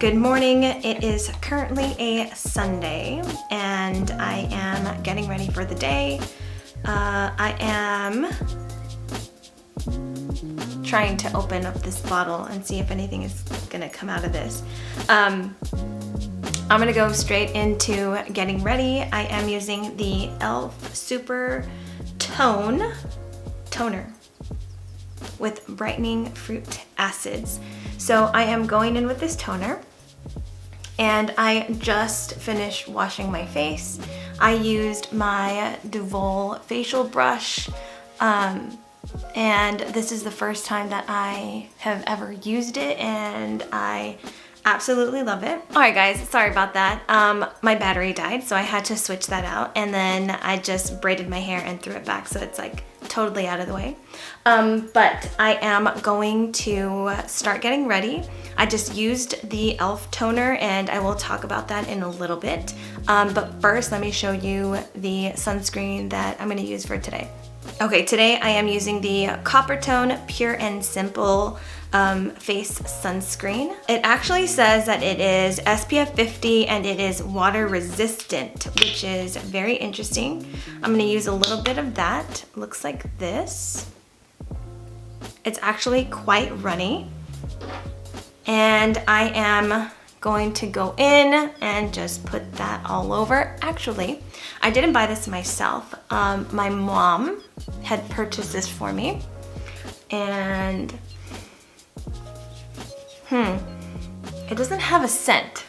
Good morning. It is currently a Sunday and I am getting ready for the day. I am trying to open up this bottle and see if anything is gonna come out of this. I'm gonna go straight into getting ready. I am using the e.l.f. Super Toner with brightening fruit acids. So I am going in with this toner and I just finished washing my face. I used my Duvolle facial brush and this is the first time that I have ever used it and I absolutely love it. All right guys, sorry about that. My battery died, so I had to switch that out and then I just braided my hair and threw it back so it's like totally out of the way. But I am going to start getting ready. I just used the e.l.f. toner and I will talk about that in a little bit. But first, let me show you the sunscreen that I'm gonna use for today. Okay, today I am using the Coppertone Pure and Simple face sunscreen. It actually says that it is SPF 50 and it is water resistant, which is very interesting. I'm gonna use a little bit of that. Looks like this. It's actually quite runny. And I am going to go in and just put that all over. Actually, I didn't buy this myself. My mom had purchased this for me. And it doesn't have a scent.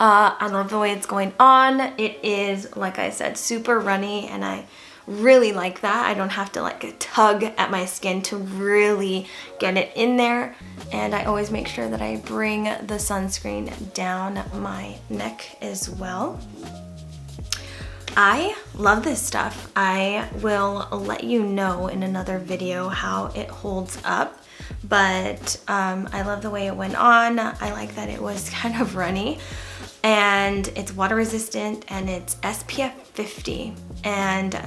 I love the way it's going on. It is, like I said, super runny and I really like that. I don't have to like tug at my skin to really get it in there. And I always make sure that I bring the sunscreen down my neck as well. I love this stuff. I will let you know in another video how it holds up. But I love the way it went on. I like that it was kind of runny and it's water resistant and it's SPF 50. And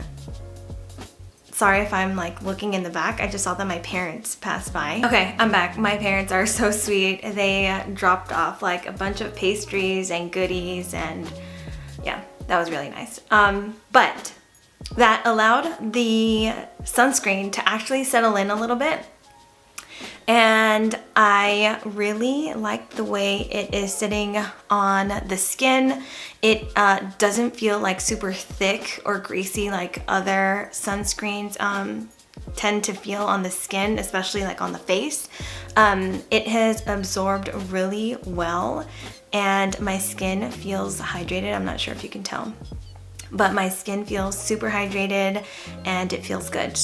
sorry if I'm like looking in the back. I just saw that my parents passed by. Okay, I'm back. My parents are so sweet. They dropped off like a bunch of pastries and goodies and yeah, that was really nice. But that allowed the sunscreen to actually settle in a little bit. And I really like the way it is sitting on the skin. It doesn't feel like super thick or greasy like other sunscreens tend to feel on the skin, especially like on the face. It has absorbed really well and my skin feels hydrated. I'm not sure if you can tell, but my skin feels super hydrated and it feels good.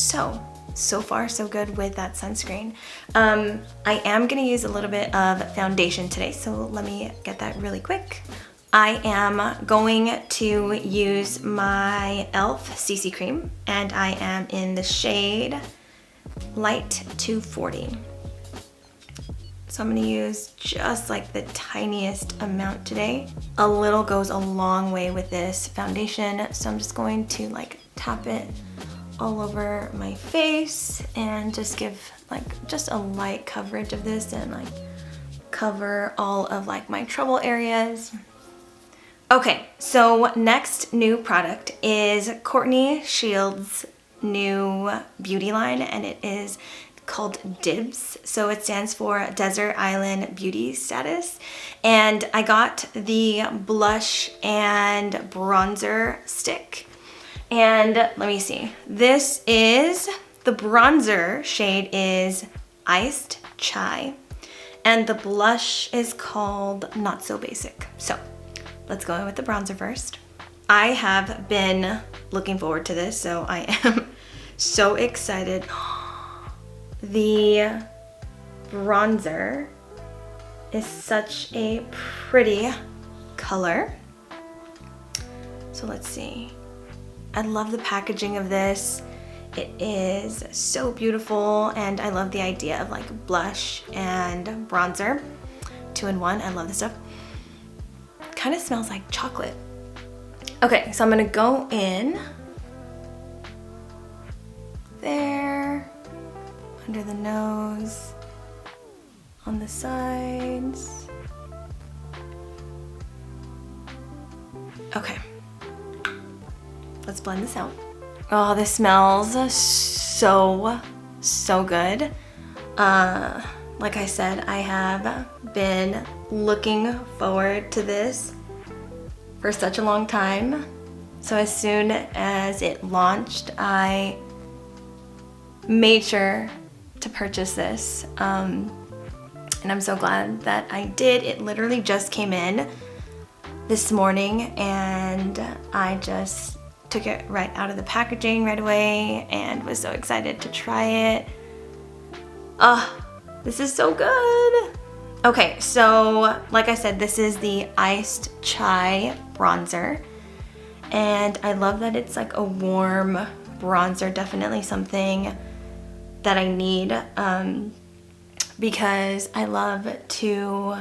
So far so good with that sunscreen. I am gonna use a little bit of foundation today, so let me get that really quick. I am going to use my e.l.f. CC cream and I am in the shade Light 240. So I'm gonna use just like the tiniest amount today. A little goes a long way with this foundation, so I'm just going to like tap it all over my face and just give like just a light coverage of this and like cover all of like my trouble areas. Okay, so next new product is Courtney Shield's new beauty line and it is called DIBS. So it stands for Desert Island Beauty Status. And I got the blush and bronzer stick. And let me see, this is, the bronzer shade is Iced Chai and the blush is called Not So Basic. So let's go in with the bronzer first. I have been looking forward to this, so I am so excited. The bronzer is such a pretty color. So let's see. I love the packaging of this. It is so beautiful and I love the idea of like blush and bronzer. 2-in-1, I love this stuff. Kind of smells like chocolate. Okay, so I'm gonna go in there, under the nose, on the sides. Okay, let's blend this out. Oh, this smells so good. Like I said, I have been looking forward to this for such a long time. So as soon as it launched, I made sure to purchase this. And I'm so glad that I did. It literally just came in this morning and I just took it right out of the packaging right away and was so excited to try it. This is so good. Okay, so like I said, this is the Iced Chai bronzer. And I love that it's like a warm bronzer, definitely something that I need because I love to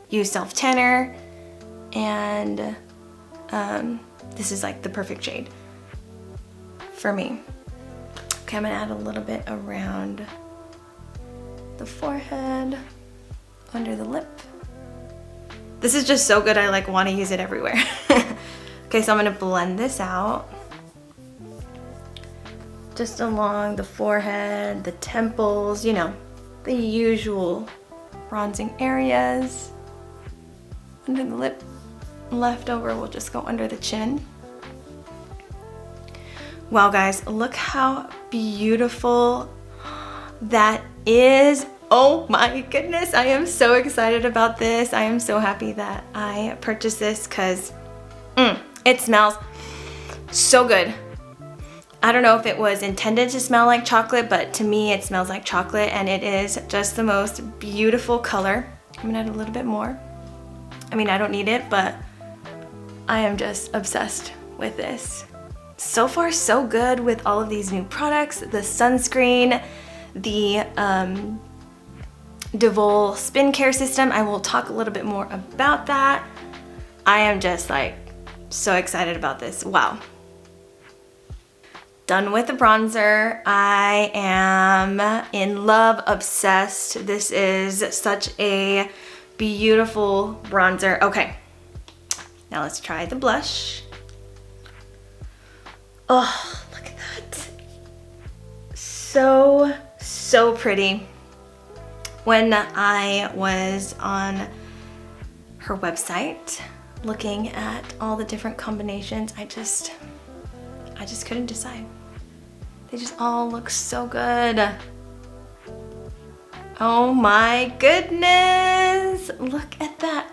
use self-tanner, and this is like the perfect shade for me. Okay, I'm gonna add a little bit around the forehead, under the lip. This is just so good, I like want to use it everywhere. Okay, so I'm gonna blend this out. Just along the forehead, the temples, you know, the usual bronzing areas. Under the lip, leftover will just go under the chin. Wow guys, look how beautiful that is. Oh my goodness, I am so excited about this. I am so happy that I purchased this because it smells so good. I don't know if it was intended to smell like chocolate, but to me it smells like chocolate, and it is just the most beautiful color. I'm gonna add a little bit more. I mean, I don't need it, but I am just obsessed with this. So far, so good with all of these new products. The sunscreen, the Duvolle spin care system. I will talk a little bit more about that. I am just like so excited about this. Wow. Done with the bronzer. I am in love, obsessed. This is such a beautiful bronzer. Okay, now let's try the blush. Oh, look at that. So pretty. When I was on her website looking at all the different combinations, I just couldn't decide. They just all look so good. Oh my goodness, look at that.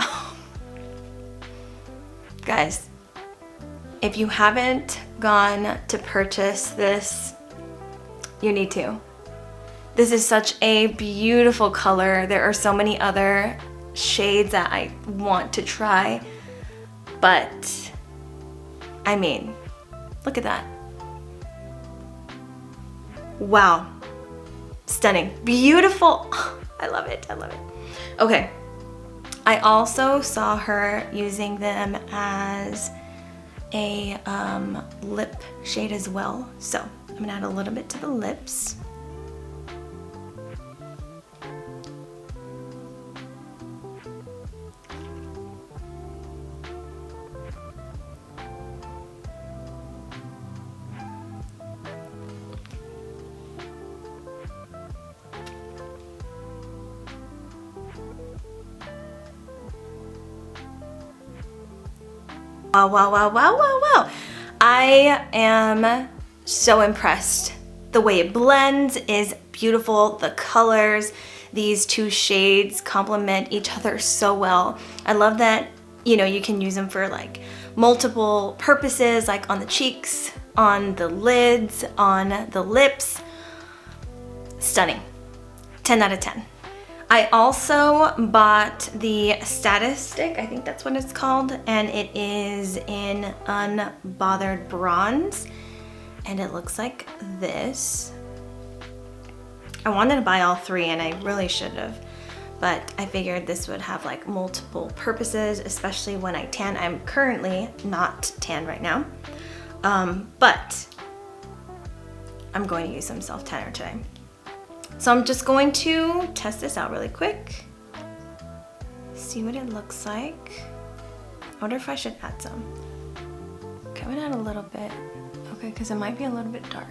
Guys, if you haven't gone to purchase this, you need to. This is such a beautiful color. There are so many other shades that I want to try, but I mean, look at that. Wow, stunning, beautiful. I love it, I love it. Okay, I also saw her using them as a lip shade as well. So I'm gonna add a little bit to the lips. Wow. I am so impressed. The way it blends is beautiful. The colors, these two shades complement each other so well. I love that, you know, you can use them for like multiple purposes, like on the cheeks, on the lids, on the lips. Stunning. 10 out of 10. I also bought the Status Stick, I think that's what it's called, and it is in Unbothered Bronze, and it looks like this. I wanted to buy all three, and I really should have, but I figured this would have like multiple purposes, especially when I tan. I'm currently not tan right now, but I'm going to use some self-tanner today. So I'm just going to test this out really quick. See what it looks like. I wonder if I should add some. Okay, I'm gonna add a little bit. Okay, because it might be a little bit dark.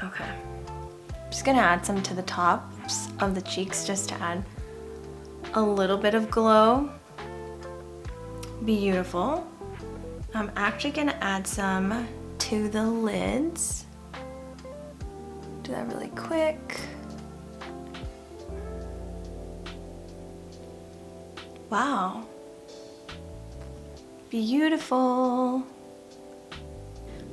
Okay. I'm just gonna add some to the tops of the cheeks just to add a little bit of glow. Beautiful. I'm actually gonna add some to the lids. Do that really quick. Wow. Beautiful.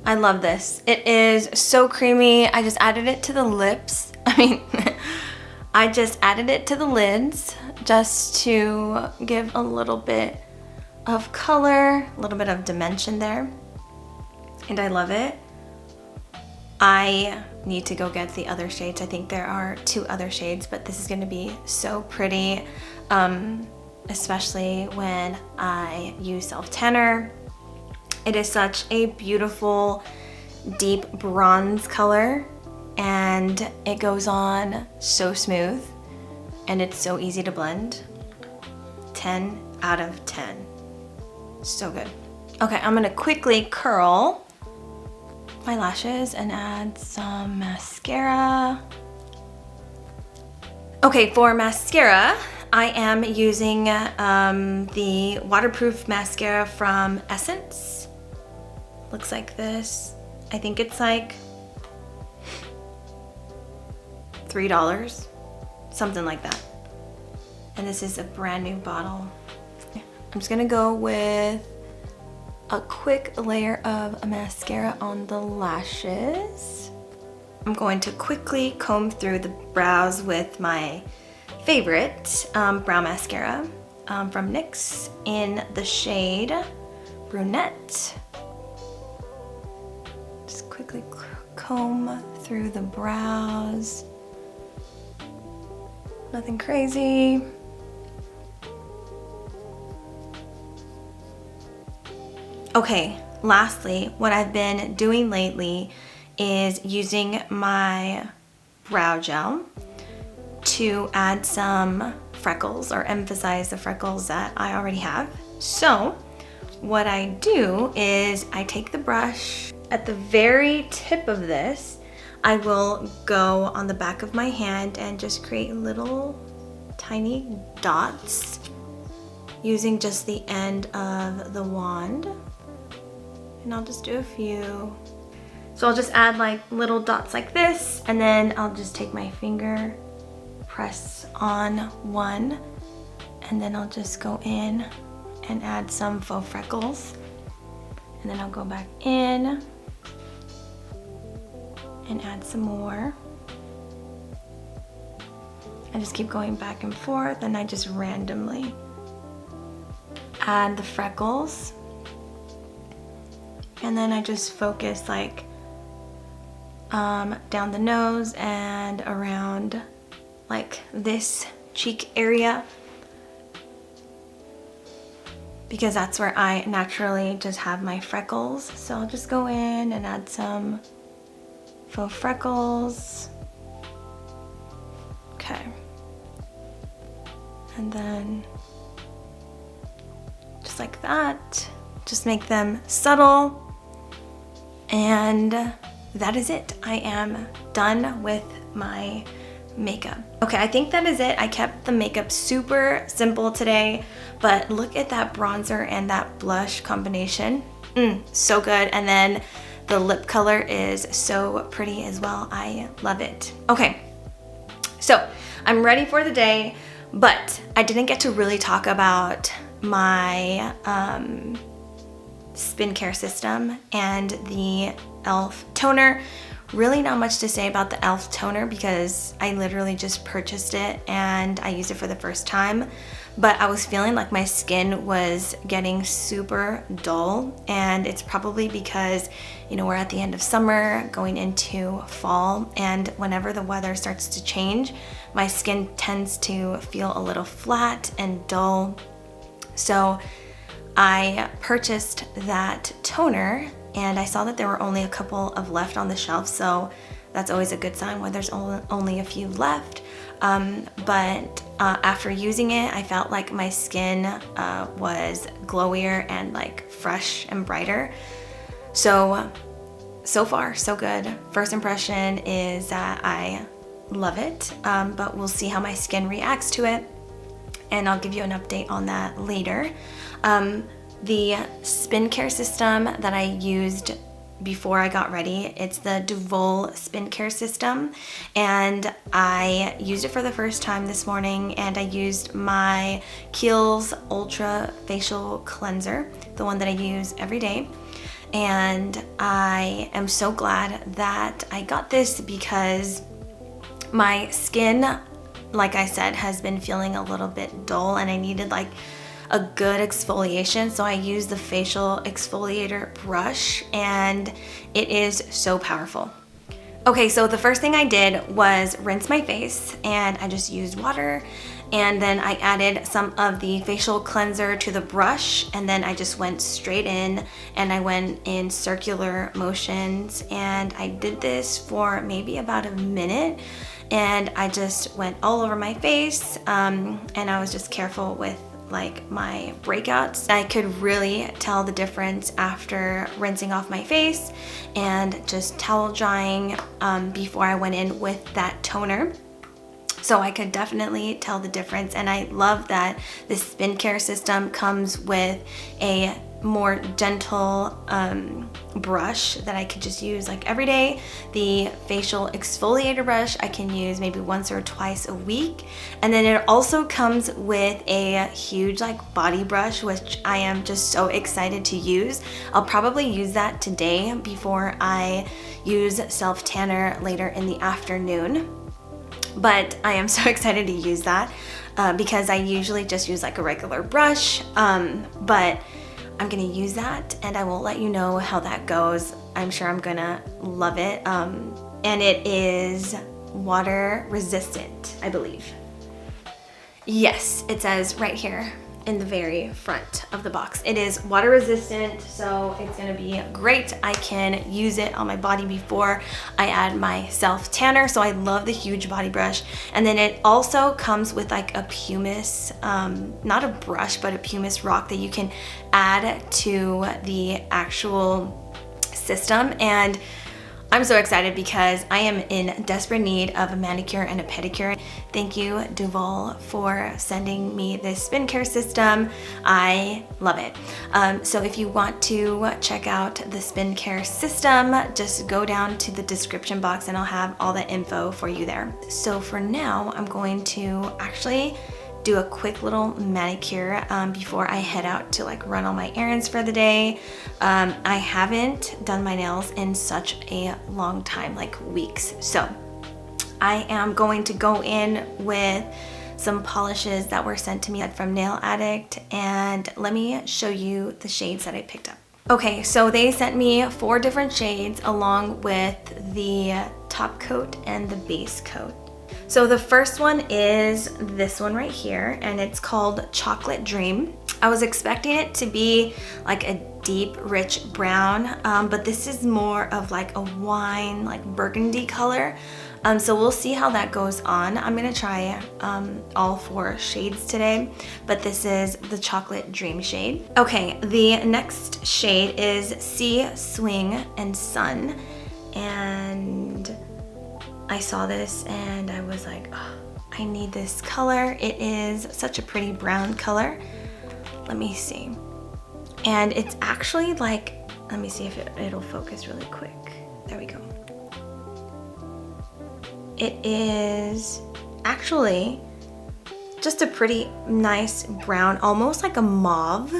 I love this. It is so creamy. I just added it to the lips. I just added it to the lids just to give a little bit of color, a little bit of dimension there. And I love it. I need to go get the other shades. I think there are 2 other shades, but this is gonna be so pretty, especially when I use self-tanner. It is such a beautiful, deep bronze color, and it goes on so smooth, and it's so easy to blend. 10 out of 10. So good. Okay, I'm gonna quickly curl my lashes and add some mascara. Okay, for mascara, I am using the waterproof mascara from Essence. Looks like this. I think it's like $3, something like that. And this is a brand new bottle. I'm just gonna go with a quick layer of mascara on the lashes. I'm going to quickly comb through the brows with my favorite brow mascara from NYX in the shade Brunette. Just quickly comb through the brows. Nothing crazy. Okay, lastly, what I've been doing lately is using my brow gel to add some freckles or emphasize the freckles that I already have. So what I do is I take the brush at the very tip of this. I will go on the back of my hand and just create little tiny dots using just the end of the wand. And I'll just do a few. So I'll just add like little dots like this, and then I'll just take my finger, press on one, and then I'll just go in and add some faux freckles. And then I'll go back in and add some more. I just keep going back and forth, and I just randomly add the freckles. And then I just focus like down the nose and around like this cheek area, because that's where I naturally just have my freckles. So I'll just go in and add some faux freckles. Okay. And then just like that, just make them subtle. And that is it. I am done with my makeup. Okay, I think that is it. I kept the makeup super simple today, but look at that bronzer and that blush combination. So good. And then the lip color is so pretty as well. I love it. Okay, so I'm ready for the day, but I didn't get to really talk about my Spin Care system and the e.l.f. toner. Really not much to say about the e.l.f. toner because I literally just purchased it and I used it for the first time, but I was feeling like my skin was getting super dull, and it's probably because, you know, we're at the end of summer going into fall, and whenever the weather starts to change, my skin tends to feel a little flat and dull. So I purchased that toner, and I saw that there were only a couple of left on the shelf, so that's always a good sign when there's only a few left. but after using it, I felt like my skin was glowier and like fresh and brighter. So far, so good. First impression is that I love it, but we'll see how my skin reacts to it, and I'll give you an update on that later. The spin care system that I used before I got ready, it's the Duvolle spin care system, and I used it for the first time this morning, and I used my Kiehl's Ultra Facial Cleanser, the one that I use every day. And I am so glad that I got this because my skin, like I said, has been feeling a little bit dull, and I needed like a good exfoliation. So I used the facial exfoliator brush, and it is so powerful. Okay, so the first thing I did was rinse my face, and I just used water, and then I added some of the facial cleanser to the brush, and then I just went straight in, and I went in circular motions, and I did this for maybe about a minute, and I just went all over my face, and I was just careful with like my breakouts. I could really tell the difference after rinsing off my face and just towel drying before I went in with that toner. So I could definitely tell the difference, and I love that this spin care system comes with a more gentle brush that I could just use like every day. The facial exfoliator brush I can use maybe once or twice a week, and then it also comes with a huge like body brush, which I am just so excited to use. I'll probably use that today before I use self tanner later in the afternoon. But I am so excited to use that because I usually just use like a regular brush, but I'm gonna use that, and I will let you know how that goes. I'm sure I'm gonna love it. And it is water resistant, I believe. Yes, it says right here in the very front of the box. It is water resistant, so it's gonna be great. I can use it on my body before I add my self tanner, so I love the huge body brush. And then it also comes with like a pumice, not a brush, but a pumice rock that you can add to the actual system. And I'm so excited because I am in desperate need of a manicure and a pedicure. Thank you, Duvolle, for sending me this spin care system. I love it. So if you want to check out the spin care system, just go down to the description box and I'll have all the info for you there. So for now, I'm going to actually do a quick little manicure before I head out to like run all my errands for the day. I haven't done my nails in such a long time, like weeks. So I am going to go in with some polishes that were sent to me from Nail Addict, and let me show you the shades that I picked up. Okay, so they sent me 4 different shades along with the top coat and the base coat. So the first one is this one right here, and it's called Chocolate Dream. I was expecting it to be like a deep, rich brown, but this is more of like a wine, like burgundy color. So we'll see how that goes on. I'm gonna try all 4 shades today, but this is the Chocolate Dream shade. Okay, the next shade is Sea, Swing, and Sun, and I saw this and I was like, oh, I need this color. It is such a pretty brown color. Let me see. And it's actually like, let me see if it'll focus really quick. There we go. It is actually just a pretty nice brown, almost like a mauve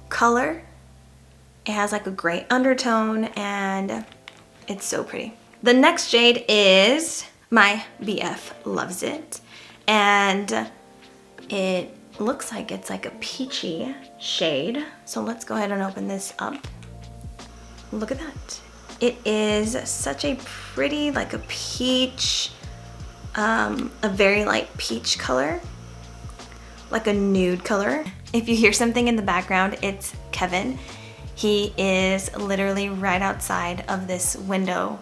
color. It has like a gray undertone and it's so pretty. The next shade is my BF Loves It, and it looks like it's like a peachy shade. So let's go ahead and open this up. Look at that. It is such a pretty, like a peach, a very light peach color, like a nude color. If you hear something in the background, it's Kevin. He is literally right outside of this window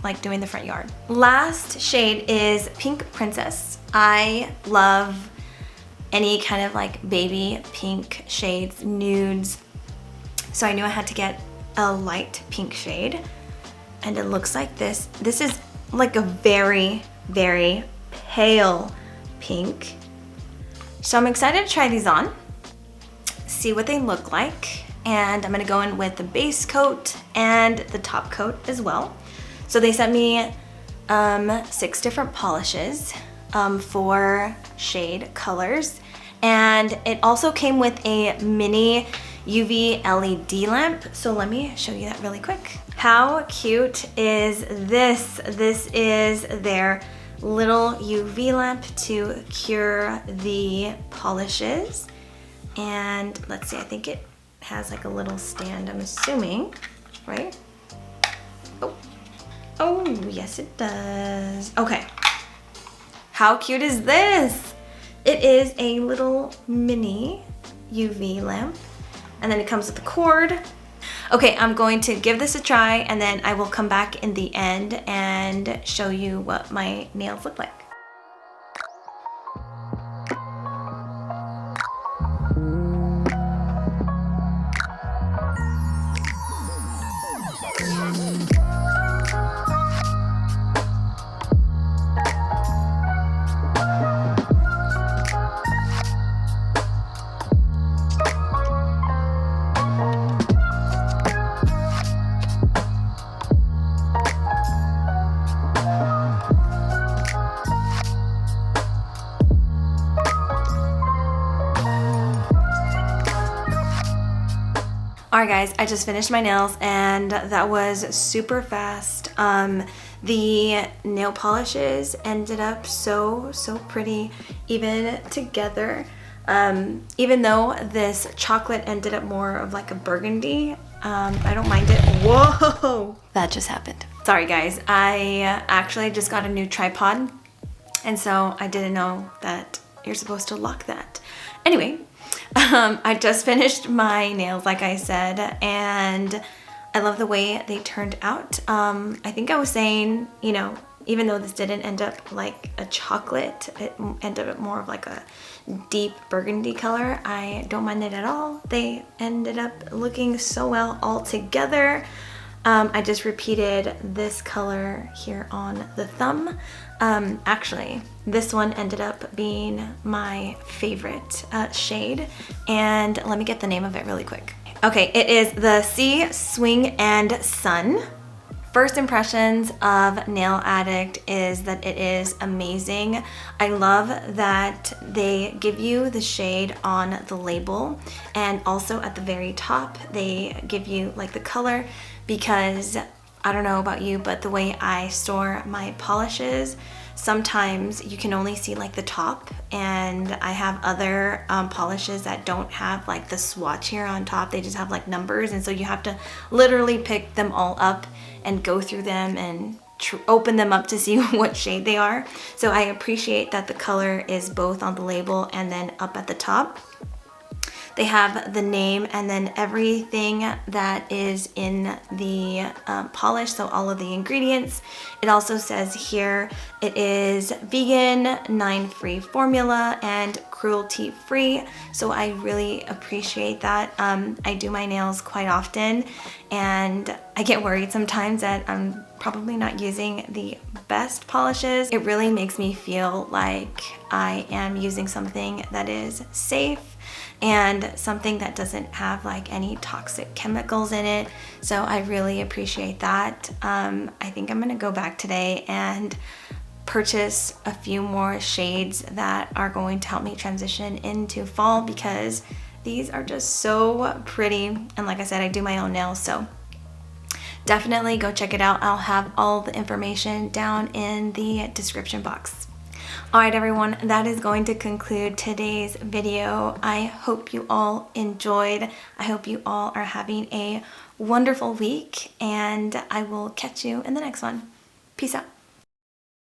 like doing the front yard. Last shade is Pink Princess. I love any kind of like baby pink shades, nudes. So I knew I had to get a light pink shade. And it looks like this. This is like a very, very pale pink. So I'm excited to try these on, see what they look like. And I'm gonna go in with the base coat and the top coat as well. So they sent me 6 different polishes, 4 shade colors. And it also came with a mini UV LED lamp. So let me show you that really quick. How cute is this? This is their little UV lamp to cure the polishes. And let's see, I think it has like a little stand, I'm assuming, right? Oh, yes it does. Okay, how cute is this? It is a little mini UV lamp, and then it comes with a cord. Okay, I'm going to give this a try, and then I will come back in the end and show you what my nails look like. Alright guys, I just finished my nails and that was super fast. The nail polishes ended up so pretty even together. Even though this chocolate ended up more of like a burgundy, I don't mind it. Whoa! That just happened. Sorry guys, I actually just got a new tripod, and so I didn't know that you're supposed to lock that. Anyway, I just finished my nails, like I said, and I love the way they turned out. I think I was saying, you know, even though this didn't end up like a chocolate, it ended up more of like a deep burgundy color. I don't mind it at all. They ended up looking so well all together. I just repeated this color here on the thumb. Actually, this one ended up being my favorite shade, and let me get the name of it really quick. Okay, it is the Sea, Swing, and Sun. First impressions of Nail Addict is that it is amazing. I love that they give you the shade on the label, and also at the very top they give you like the color, because I don't know about you, but the way I store my polishes, sometimes you can only see like the top, and I have other polishes that don't have like the swatch here on top. They just have like numbers, and so you have to literally pick them all up and go through them and open them up to see what shade they are. So I appreciate that the color is both on the label and then up at the top. They have the name and then everything that is in the polish, so all of the ingredients. It also says here it is vegan, 9-free formula, and cruelty-free, so I really appreciate that. I do my nails quite often, and I get worried sometimes that I'm probably not using the best polishes. It really makes me feel like I am using something that is safe and something that doesn't have like any toxic chemicals in it. So I really appreciate that. I think I'm gonna go back today and purchase a few more shades that are going to help me transition into fall, because these are just so pretty. And like I said, I do my own nails, so definitely go check it out. I'll have all the information down in the description box. Alright everyone, that is going to conclude today's video. I hope you all enjoyed. I hope you all are having a wonderful week, and I will catch you in the next one. Peace out.